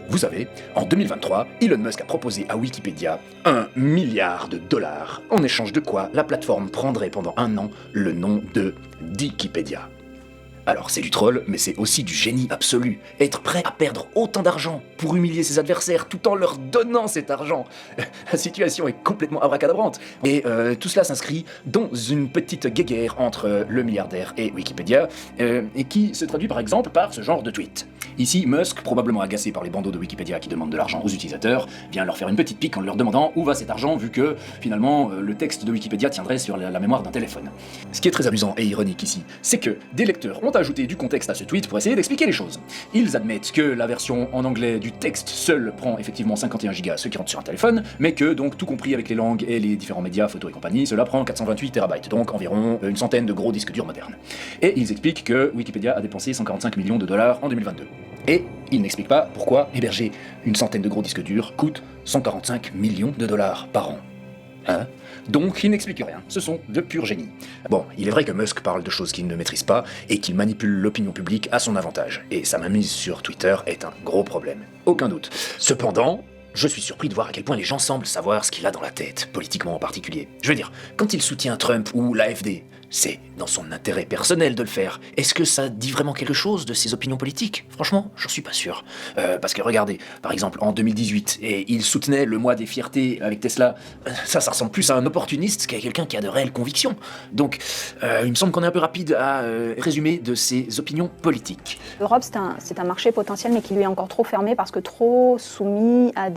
Vous savez, en 2023, Elon Musk a proposé à Wikipédia 1 milliard de dollars, en échange de quoi la plateforme prendrait pendant 1 an le nom de Dikipédia. Alors c'est du troll, mais c'est aussi du génie absolu. Être prêt à perdre autant d'argent pour humilier ses adversaires tout en leur donnant cet argent. La situation est complètement abracadabrante. Et tout cela s'inscrit dans une petite guéguerre entre le milliardaire et Wikipédia, et qui se traduit par exemple par ce genre de tweet. Ici, Musk, probablement agacé par les bandeaux de Wikipédia qui demandent de l'argent aux utilisateurs, vient leur faire une petite pique en leur demandant où va cet argent vu que, finalement, le texte de Wikipédia tiendrait sur la mémoire d'un téléphone. Ce qui est très amusant et ironique ici, c'est que des lecteurs ont ajouté du contexte à ce tweet pour essayer d'expliquer les choses. Ils admettent que la version en anglais du texte seul prend effectivement 51 gigas, ce qui rentre sur un téléphone, mais que, donc tout compris avec les langues et les différents médias, photos et compagnie, cela prend 428 TB, donc environ une centaine de gros disques durs modernes. Et ils expliquent que Wikipédia a dépensé 145 millions de dollars en 2022. Et ils n'expliquent pas pourquoi héberger une centaine de gros disques durs coûte 145 millions de dollars par an. Hein ? Donc il n'explique rien, ce sont de purs génies. Bon, il est vrai que Musk parle de choses qu'il ne maîtrise pas et qu'il manipule l'opinion publique à son avantage, et sa mainmise sur Twitter est un gros problème, aucun doute. Cependant, je suis surpris de voir à quel point les gens semblent savoir ce qu'il a dans la tête, politiquement en particulier. Je veux dire, quand il soutient Trump ou l'AfD, c'est dans son intérêt personnel de le faire. Est-ce que ça dit vraiment quelque chose de ses opinions politiques ? Franchement, j'en suis pas sûr. Parce que regardez, par exemple, en 2018, et il soutenait le mois des fiertés avec Tesla, ça ressemble plus à un opportuniste qu'à quelqu'un qui a de réelles convictions. Donc, il me semble qu'on est un peu rapide à résumer de ses opinions politiques. L'Europe, c'est un marché potentiel, mais qui lui est encore trop fermé parce que trop soumis à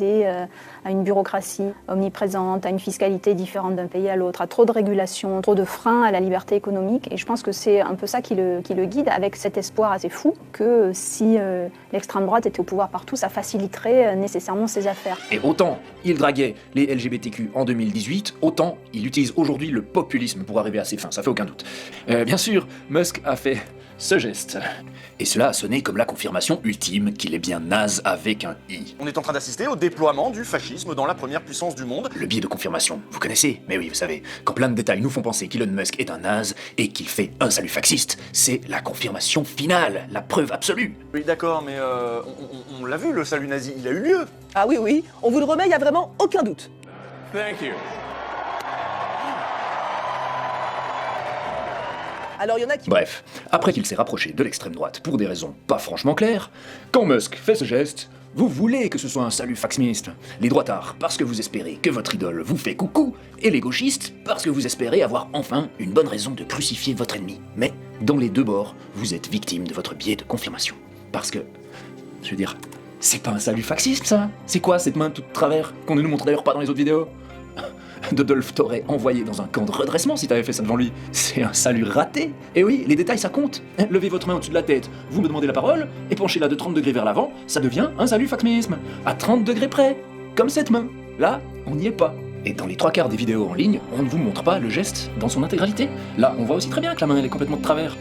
une bureaucratie omniprésente, à une fiscalité différente d'un pays à l'autre, à trop de régulations, trop de freins à la liberté économique. Et je pense que c'est un peu ça qui le guide, avec cet espoir assez fou que si l'extrême droite était au pouvoir partout, ça faciliterait nécessairement ses affaires. Et autant il draguait les LGBTQ en 2018, autant il utilise aujourd'hui le populisme pour arriver à ses fins, ça fait aucun doute. Bien sûr, Musk a fait ce geste. Et cela a sonné comme la confirmation ultime qu'il est bien naze avec un i. On est en train d'assister au déploiement du fascisme dans la première puissance du monde. Le biais de confirmation, vous connaissez ? Mais oui, vous savez, quand plein de détails nous font penser qu'Elon Musk est un naze et qu'il fait un salut fasciste, c'est la confirmation finale, la preuve absolue. Oui, d'accord, mais on l'a vu, le salut nazi, il a eu lieu. Ah oui, on vous le remet, il n'y a vraiment aucun doute. Thank you. Alors il y en a qui... Bref, après qu'il s'est rapproché de l'extrême droite pour des raisons pas franchement claires, quand Musk fait ce geste, vous voulez que ce soit un salut faximiste. Les droitards, parce que vous espérez que votre idole vous fait coucou, et les gauchistes, parce que vous espérez avoir enfin une bonne raison de crucifier votre ennemi. Mais, dans les deux bords, vous êtes victime de votre biais de confirmation. Parce que, je veux dire, c'est pas un salut faxiste ça ? C'est quoi cette main toute de travers, qu'on ne nous montre d'ailleurs pas dans les autres vidéos ? Dodolphe t'aurait envoyé dans un camp de redressement si t'avais fait ça devant lui. C'est un salut raté. Et oui, les détails ça compte. Levez votre main au-dessus de la tête, vous me demandez la parole, et penchez-la de 30 degrés vers l'avant, ça devient un salut faxisme. À 30 degrés près. Comme cette main. Là, on n'y est pas. Et dans les 3/4 des vidéos en ligne, on ne vous montre pas le geste dans son intégralité. Là, on voit aussi très bien que la main elle est complètement de travers.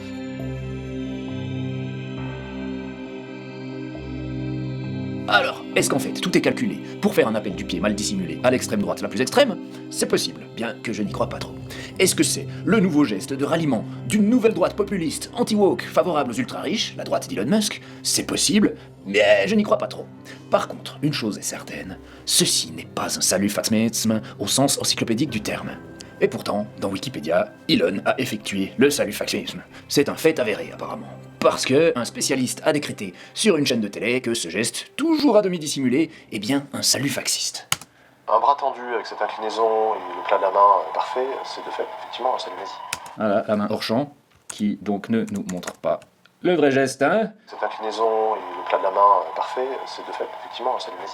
Alors, est-ce qu'en fait tout est calculé pour faire un appel du pied mal dissimulé à l'extrême droite la plus extrême ? C'est possible, bien que je n'y crois pas trop. Est-ce que c'est le nouveau geste de ralliement d'une nouvelle droite populiste, anti-woke, favorable aux ultra-riches, la droite d'Elon Musk ? C'est possible, mais je n'y crois pas trop. Par contre, une chose est certaine, ceci n'est pas un salut faxisme au sens encyclopédique du terme. Et pourtant, dans Wikipédia, Elon a effectué le salut faxisme. C'est un fait avéré, apparemment. Parce que un spécialiste a décrété sur une chaîne de télé que ce geste, toujours à demi dissimulé, est bien un salut faxiste. Un bras tendu avec cette inclinaison et le plat de la main parfait, c'est de fait effectivement un salut nazi. Voilà, la main hors champ, qui donc ne nous montre pas le vrai geste, hein. Cette inclinaison et le plat de la main parfait, c'est de fait effectivement un salut nazi.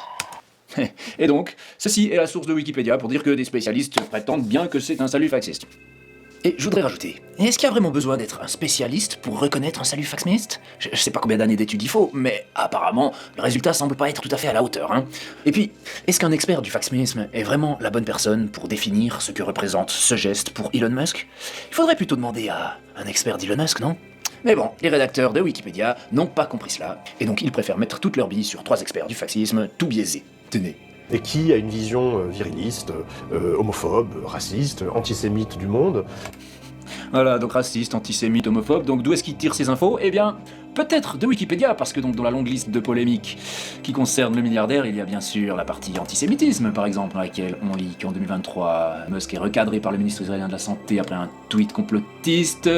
Et donc, ceci est la source de Wikipédia pour dire que des spécialistes prétendent bien que c'est un salut faxiste. Et je voudrais rajouter, est-ce qu'il y a vraiment besoin d'être un spécialiste pour reconnaître un salut faxiste ? Je sais pas combien d'années d'études il faut, mais apparemment, le résultat semble pas être tout à fait à la hauteur, hein. Et puis, est-ce qu'un expert du faxisme est vraiment la bonne personne pour définir ce que représente ce geste pour Elon Musk ? Il faudrait plutôt demander à un expert d'Elon Musk, non ? Mais bon, les rédacteurs de Wikipédia n'ont pas compris cela, et donc ils préfèrent mettre toutes leurs billes sur 3 experts du faxisme tout biaisés. Tenez. Et qui a une vision viriliste, homophobe, raciste, antisémite du monde. Voilà, donc raciste, antisémite, homophobe, donc d'où est-ce qu'il tire ces infos ? Eh bien, peut-être de Wikipédia, parce que donc dans la longue liste de polémiques qui concerne le milliardaire, il y a bien sûr la partie antisémitisme, par exemple, dans laquelle on lit qu'en 2023, Musk est recadré par le ministre israélien de la Santé après un tweet complotiste.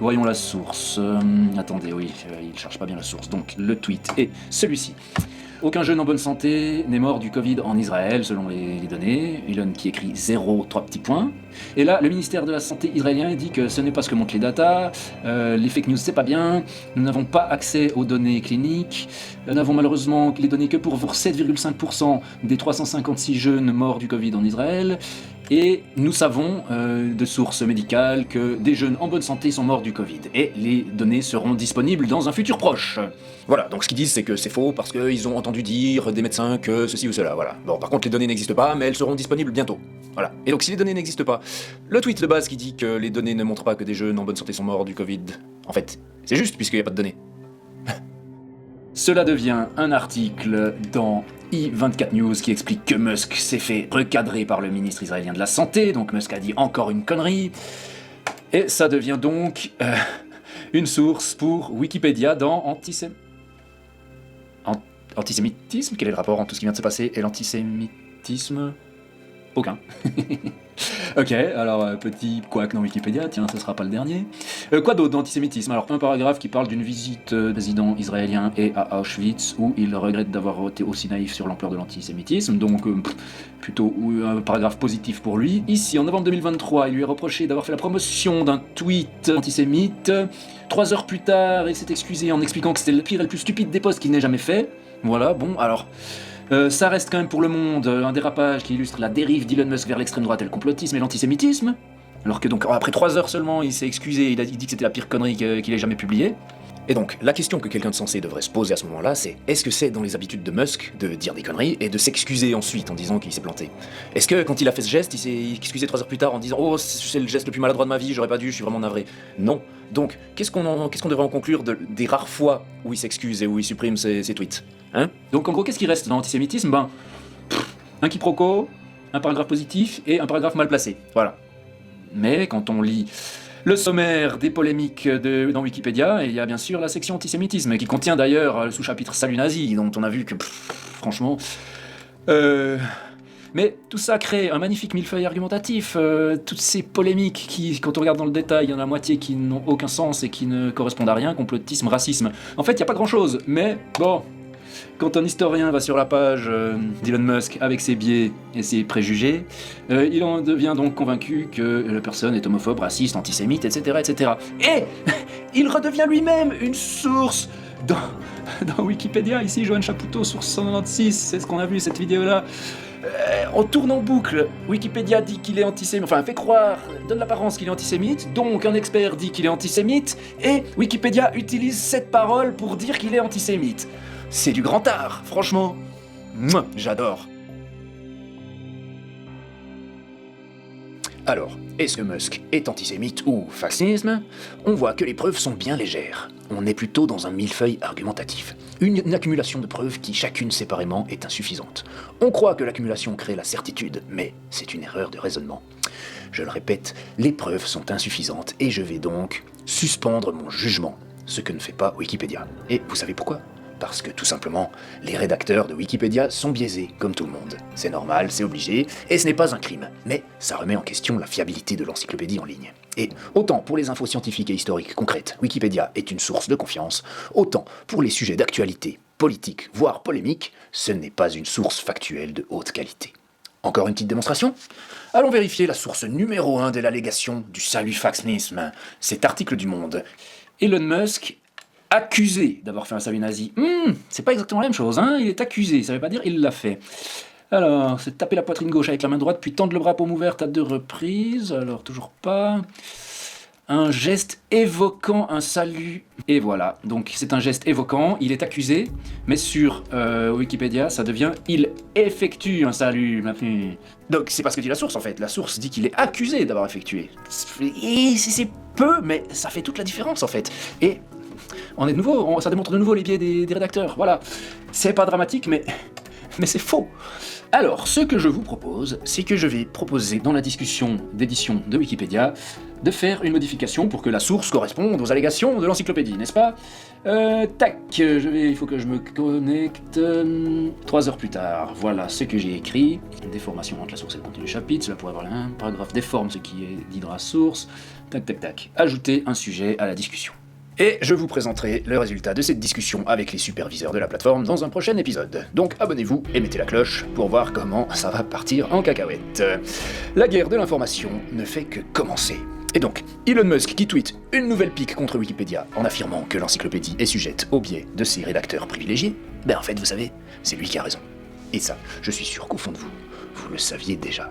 Voyons la source. Attendez, oui, il cherche pas bien la source. Donc le tweet est celui-ci. Aucun jeune en bonne santé n'est mort du Covid en Israël, selon les données. Elon qui écrit 0, 3 petits points. Et là, le ministère de la Santé israélien dit que ce n'est pas ce que montrent les datas, les fake news c'est pas bien, nous n'avons pas accès aux données cliniques, nous n'avons malheureusement les données que pour 7,5% des 356 jeunes morts du Covid en Israël. Et nous savons de sources médicales que des jeunes en bonne santé sont morts du Covid. Et les données seront disponibles dans un futur proche. Voilà, donc ce qu'ils disent c'est que c'est faux parce qu'ils ont entendu dire des médecins que ceci ou cela, voilà. Bon, par contre les données n'existent pas, mais elles seront disponibles bientôt. Voilà. Et donc si les données n'existent pas, le tweet de base qui dit que les données ne montrent pas que des jeunes en bonne santé sont morts du Covid, en fait, c'est juste puisqu'il n'y a pas de données. Cela devient un article dans i24 News qui explique que Musk s'est fait recadrer par le ministre israélien de la Santé, donc Musk a dit encore une connerie, et ça devient donc une source pour Wikipédia dans antisémitisme. Quel est le rapport entre tout ce qui vient de se passer et l'antisémitisme? Aucun. Ok, alors petit couac dans Wikipédia, tiens, ce sera pas le dernier. Quoi d'autre d'antisémitisme? Alors, un paragraphe qui parle d'une visite du président israélien et à Auschwitz, où il regrette d'avoir été aussi naïf sur l'ampleur de l'antisémitisme, donc plutôt un paragraphe positif pour lui. Ici, en novembre 2023, il lui est reproché d'avoir fait la promotion d'un tweet antisémite. 3 heures plus tard, il s'est excusé en expliquant que c'était le pire et le plus stupide des posts qu'il n'ait jamais fait. Voilà, bon, alors... ça reste quand même pour le monde un dérapage qui illustre la dérive d'Elon Musk vers l'extrême droite et le complotisme et l'antisémitisme. Alors que donc après 3 heures seulement, il s'est excusé, il dit que c'était la pire connerie qu'il ait jamais publiée. Et donc, la question que quelqu'un de sensé devrait se poser à ce moment-là, c'est est-ce que c'est dans les habitudes de Musk de dire des conneries et de s'excuser ensuite en disant qu'il s'est planté? Est-ce que quand il a fait ce geste, il s'est excusé 3 heures plus tard en disant « Oh, c'est le geste le plus maladroit de ma vie, j'aurais pas dû, je suis vraiment navré ». Non. Donc, qu'est-ce qu'on devrait en conclure des rares fois où il s'excuse et où il supprime ses tweets, hein? Donc en gros, qu'est-ce qui reste dans l'antisémitisme? Un quiproquo, un paragraphe positif et un paragraphe mal placé. Voilà. Mais quand on lit le sommaire des polémiques dans Wikipédia, il y a bien sûr la section antisémitisme, qui contient d'ailleurs le sous-chapitre Salut nazi, dont on a vu que, franchement... Mais tout ça crée un magnifique millefeuille argumentatif, toutes ces polémiques qui, quand on regarde dans le détail, il y en a la moitié qui n'ont aucun sens et qui ne correspondent à rien, complotisme, racisme. En fait, il n'y a pas grand-chose, mais bon... Quand un historien va sur la page d'Elon Musk avec ses biais et ses préjugés, il en devient donc convaincu que la personne est homophobe, raciste, antisémite, etc., etc. Et il redevient lui-même une source dans Wikipédia. Ici, Johan Chapoutot, source 196, c'est ce qu'on a vu, cette vidéo-là. On tourne en boucle. Wikipédia dit qu'il est antisémite, enfin fait croire, donne l'apparence qu'il est antisémite, donc un expert dit qu'il est antisémite, et Wikipédia utilise cette parole pour dire qu'il est antisémite. C'est du grand art, franchement. Mouah, j'adore. Alors, est-ce que Musk est antisémite ou fascisme? On voit que les preuves sont bien légères. On est plutôt dans un millefeuille argumentatif. Une accumulation de preuves qui, chacune séparément, est insuffisante. On croit que l'accumulation crée la certitude, mais c'est une erreur de raisonnement. Je le répète, les preuves sont insuffisantes et je vais donc suspendre mon jugement, ce que ne fait pas Wikipédia. Et vous savez pourquoi? Parce que tout simplement, les rédacteurs de Wikipédia sont biaisés, comme tout le monde. C'est normal, c'est obligé, et ce n'est pas un crime. Mais ça remet en question la fiabilité de l'encyclopédie en ligne. Et autant pour les infos scientifiques et historiques concrètes, Wikipédia est une source de confiance, autant pour les sujets d'actualité, politique, voire polémique, ce n'est pas une source factuelle de haute qualité. Encore une petite démonstration? Allons vérifier la source numéro 1 de l'allégation du salut-faxisme, cet article du Monde. Elon Musk accusé d'avoir fait un salut nazi. C'est pas exactement la même chose, hein. Il est accusé, ça veut pas dire il l'a fait. Alors, c'est taper la poitrine gauche avec la main droite, puis tendre le bras paume ouverte à 2 reprises. Alors, toujours pas. Un geste évoquant un salut. Et voilà, donc c'est un geste évoquant, il est accusé, mais sur Wikipédia, ça devient « il effectue un salut ». Donc c'est pas ce que dit la source en fait, la source dit qu'il est accusé d'avoir effectué. Et c'est peu, mais ça fait toute la différence en fait. Et on est de nouveau, ça démontre de nouveau les biais des rédacteurs, voilà. C'est pas dramatique, mais Mais c'est faux. Alors, ce que je vous propose, c'est que je vais proposer dans la discussion d'édition de Wikipédia de faire une modification pour que la source corresponde aux allégations de l'encyclopédie, n'est-ce pas? Il faut que je me connecte. 3 heures plus tard, voilà ce que j'ai écrit. Déformation entre la source et le contenu du chapitre, cela pourrait avoir un paragraphe déforme ce qui est dit dans la source. Ajouter un sujet à la discussion. Et je vous présenterai le résultat de cette discussion avec les superviseurs de la plateforme dans un prochain épisode. Donc abonnez-vous et mettez la cloche pour voir comment ça va partir en cacahuète. La guerre de l'information ne fait que commencer. Et donc, Elon Musk qui tweet une nouvelle pique contre Wikipédia en affirmant que l'encyclopédie est sujette au biais de ses rédacteurs privilégiés, ben en fait vous savez, c'est lui qui a raison. Et ça, je suis sûr qu'au fond de vous, vous le saviez déjà.